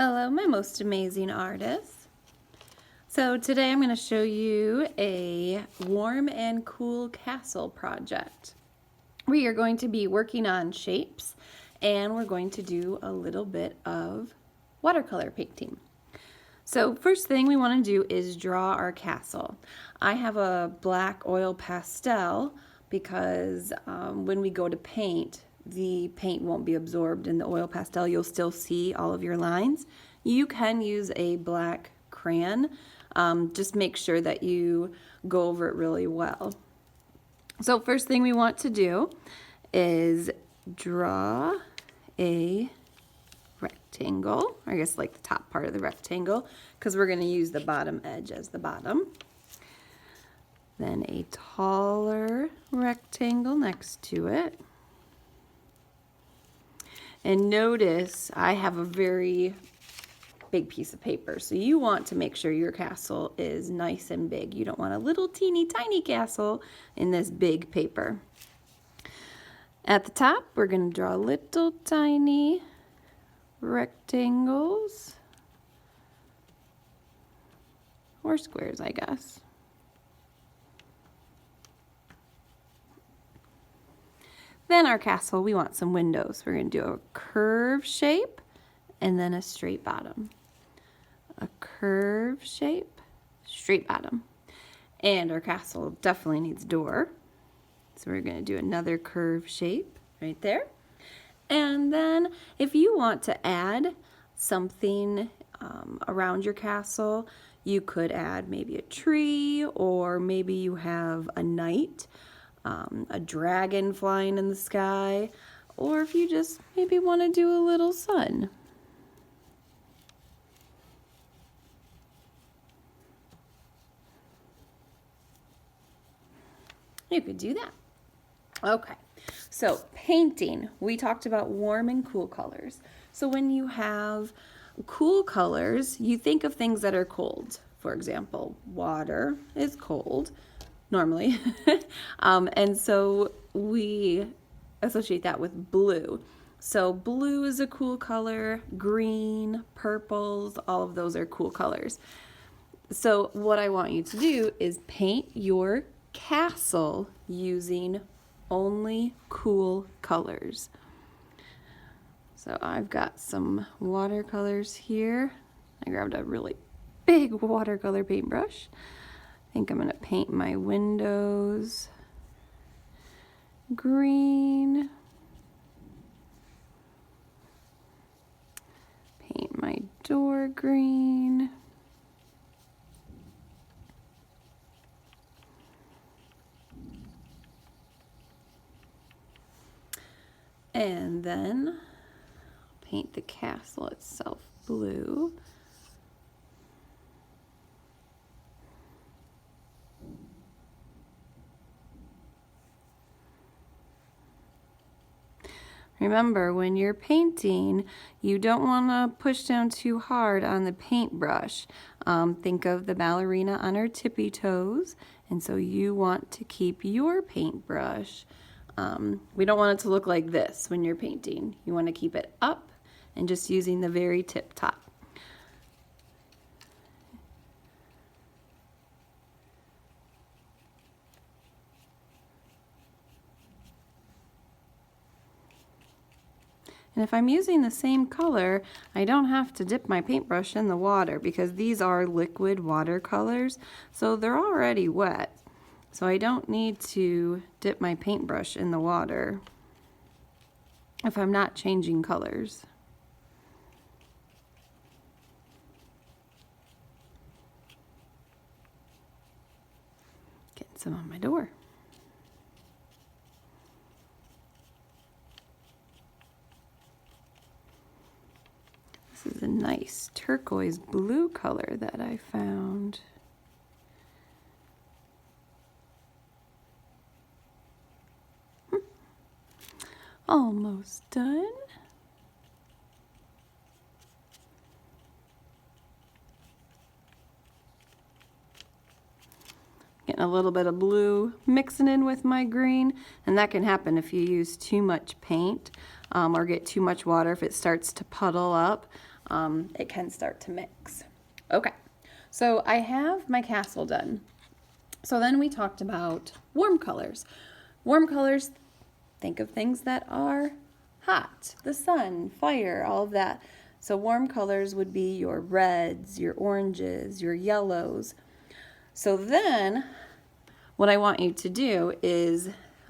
Hello, my most amazing artists. So today I'm going to show you a warm and cool castle project. We are going to be working on shapes and we're going to do a little bit of watercolor painting. So first thing we want to do is draw our castle. I have a black oil pastel because when we go to paint, the paint won't be absorbed in the oil pastel. You'll still see all of your lines. You can use a black crayon. Just make sure that you go over it really well. So first thing we want to do is draw a rectangle, I guess like the top part of the rectangle, because we're going to use the bottom edge as the bottom. Then a taller rectangle next to it. And notice I have a very big piece of paper, so you want to make sure your castle is nice and big. You don't want a little teeny tiny castle in this big paper. At the top, we're going to draw little tiny rectangles, or squares, I guess. Then our castle, we want some windows. We're going to do a curve shape and then a straight bottom. A curve shape, straight bottom. And our castle definitely needs a door. So we're going to do another curve shape right there. And then if you want to add something around your castle, you could add maybe a tree, or maybe you have a knight, a dragon flying in the sky, or if you just maybe want to do a little sun. You could do that. Okay, so painting, we talked about warm and cool colors. So when you have cool colors, you think of things that are cold. For example, water is cold normally. And so we associate that with blue. So blue is a cool color, green, purples, all of those are cool colors. So what I want you to do is paint your castle using only cool colors. So I've got some watercolors here. I grabbed a really big watercolor paintbrush. I think I'm going to paint my windows green. Paint my door green. And then paint the castle itself blue. Remember, when you're painting, you don't want to push down too hard on the paintbrush. Think of the ballerina on her tippy toes, and so you want to keep your paintbrush. We don't want it to look like this when you're painting. You want to keep it up and just using the very tip top. And if I'm using the same color, I don't have to dip my paintbrush in the water because these are liquid watercolors, so they're already wet. So I don't need to dip my paintbrush in the water if I'm not changing colors. Getting some on my door. This is a nice turquoise blue color that I found. Almost done. Getting a little bit of blue mixing in with my green, and that can happen if you use too much paint or get too much water. If it starts to puddle up, it can start to mix. Okay, so I have my castle done. So then we talked about warm colors. Warm colors, think of things that are hot, the sun, fire, all of that. So warm colors would be your reds, your oranges, your yellows. So then what I want you to do is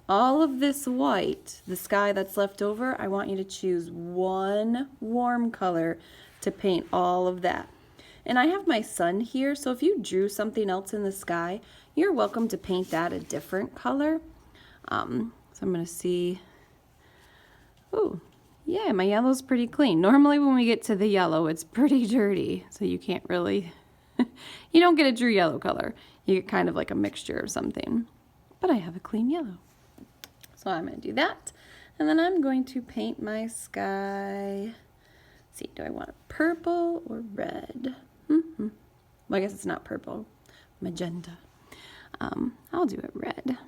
all of this white, the sky that's left over, I want you to choose one warm color to paint all of that. And I have my sun here, so if you drew something else in the sky, you're welcome to paint that a different color. So I'm going to see, oh, yeah, my yellow's pretty clean. Normally when we get to the yellow, it's pretty dirty, so you can't really, you don't get a true yellow color. You get kind of like a mixture of something. But I have a clean yellow. So I'm going to do that. And then I'm going to paint my sky. Let's see, do I want purple or red? Well, I guess it's not purple. Magenta. I'll do it red.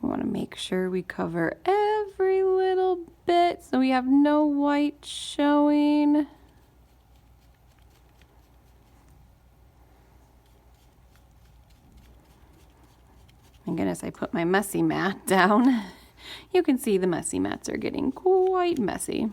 We want to make sure we cover every little bit so we have no white showing. Thank goodness I put my messy mat down. You can see the messy mats are getting quite messy.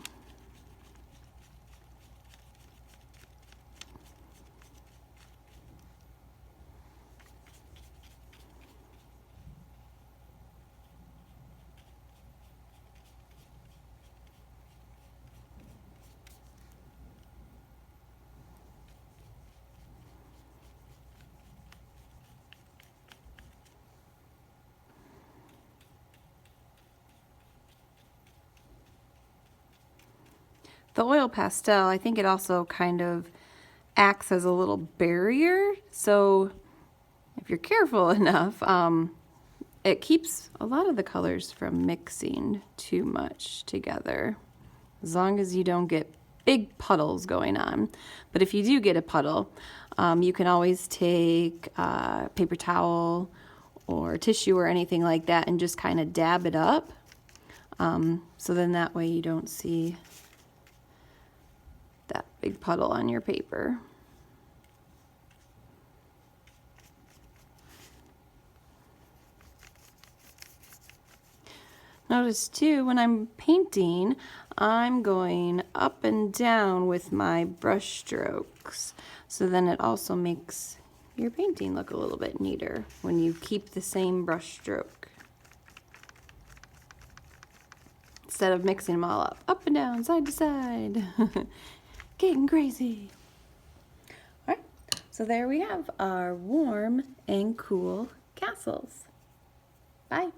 The oil pastel, I think it also kind of acts as a little barrier. So if you're careful enough, it keeps a lot of the colors from mixing too much together, as long as you don't get big puddles going on. But if you do get a puddle, you can always take a paper towel or tissue or anything like that and just kind of dab it up. So then that way you don't see that big puddle on your paper. Notice too, when I'm painting, I'm going up and down with my brush strokes. So then it also makes your painting look a little bit neater when you keep the same brush stroke. Instead of mixing them all up and down, side to side. Getting crazy. All right, so there we have our warm and cool castles. Bye.